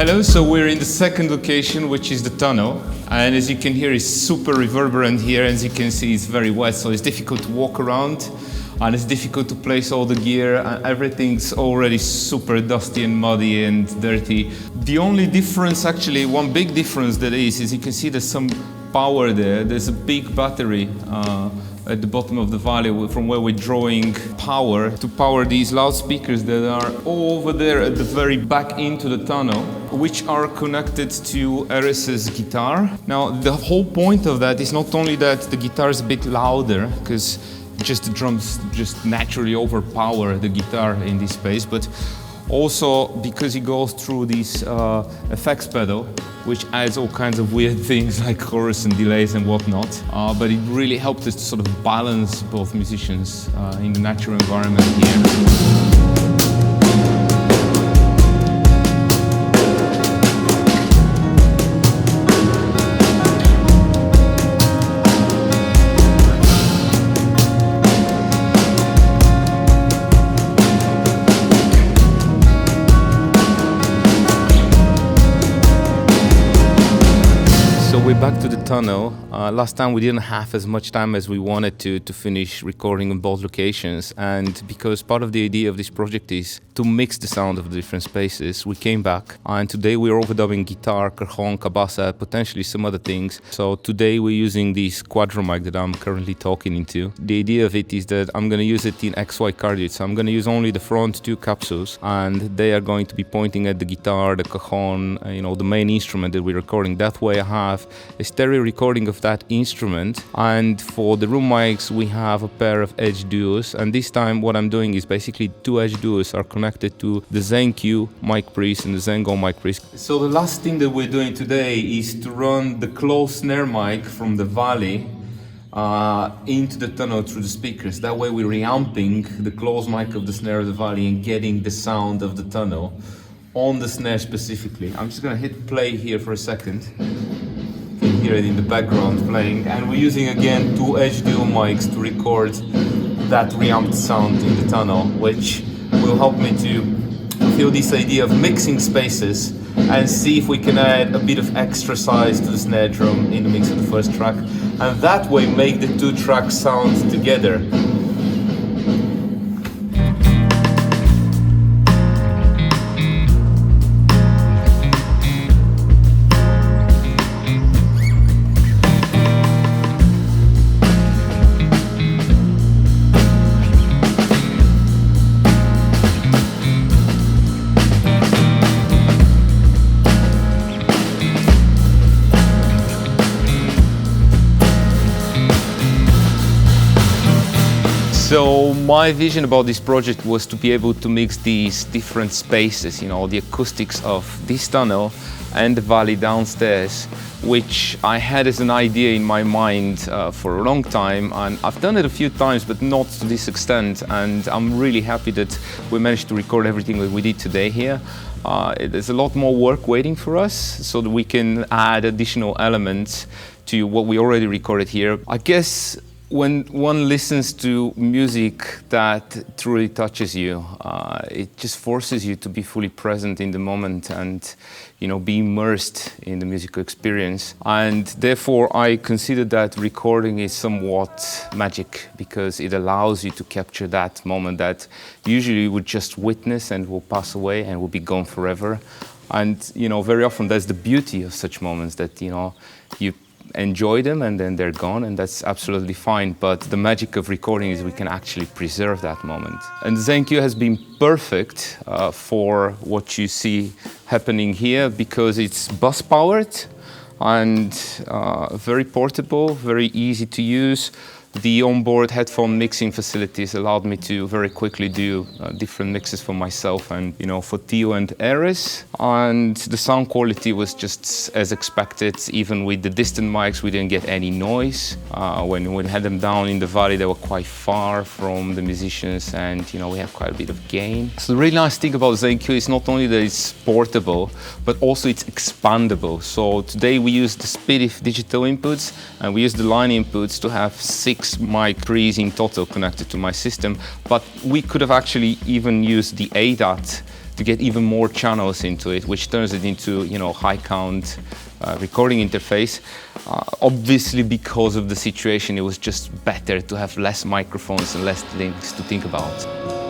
Hello, so we're in the second location, which is the tunnel. And as you can hear, it's super reverberant here. As you can see, it's very wet, so it's difficult to walk around. And it's difficult to place all the gear, and everything's already super dusty and muddy and dirty. The only difference, actually, one big difference that is you can see there's some power there. There's a big battery at the bottom of the valley from where we're drawing power to power these loudspeakers that are over there at the very back into the tunnel, which are connected to Erez's guitar. Now, the whole point of that is not only that the guitar is a bit louder, because just the drums just naturally overpower the guitar in this space, but also because it goes through this effects pedal, which adds all kinds of weird things like chorus and delays and whatnot. But it really helped us to sort of balance both musicians in the natural environment here. We're back to the tunnel. Last time we didn't have as much time as we wanted to finish recording in both locations, and because part of the idea of this project is to mix the sound of the different spaces, we came back, and today we're overdubbing guitar, cajon, cabasa, potentially some other things. So today we're using this quadro mic that I'm currently talking into. The idea of it is that I'm going to use it in XY cardioid, so I'm going to use only the front two capsules, and they are going to be pointing at the guitar, the cajon, the main instrument that we're recording. That way I have a stereo recording of that instrument, and for the room mics we have a pair of edge duos, and this time what I'm doing is basically two edge duos are connected to the Zen-Q mic pre's and the Zen-Go mic pre's. So the last thing that we're doing today is to run the closed snare mic from the valley into the tunnel through the speakers. That way we're reamping the closed mic of the snare of the valley and getting the sound of the tunnel on the snare specifically. I'm just gonna hit play here for a second. You can hear it in the background playing, and we're using again two edge dual mics to record that reamped sound in the tunnel, which will help me to feel this idea of mixing spaces and see if we can add a bit of extra size to the snare drum in the mix of the first track, and that way make the two tracks sound together. So my vision about this project was to be able to mix these different spaces, the acoustics of this tunnel and the valley downstairs, which I had as an idea in my mind for a long time, and I've done it a few times, but not to this extent, and I'm really happy that we managed to record everything that we did today here. There's a lot more work waiting for us so that we can add additional elements to what we already recorded here. I guess when one listens to music that truly touches you, it just forces you to be fully present in the moment and, be immersed in the musical experience. And therefore, I consider that recording is somewhat magic, because it allows you to capture that moment that usually you would just witness and will pass away and will be gone forever. And, very often that's the beauty of such moments, that, you enjoy them and then they're gone, and that's absolutely fine. But the magic of recording is we can actually preserve that moment. And Zen-Q has been perfect for what you see happening here, because it's bus powered and very portable, very easy to use. The onboard headphone mixing facilities allowed me to very quickly do different mixes for myself and, for Theo and Erez. And the sound quality was just as expected. Even with the distant mics, we didn't get any noise. When we had them down in the valley, they were quite far from the musicians, and, we have quite a bit of gain. So the really nice thing about Zen-Q is not only that it's portable, but also it's expandable. So today we use the SPDIF digital inputs, and we use the line inputs to have 6 mic pre's in total connected to my system, but we could have actually even used the ADAT to get even more channels into it, which turns it into, you know, high count recording interface. Obviously, because of the situation, it was just better to have less microphones and less things to think about.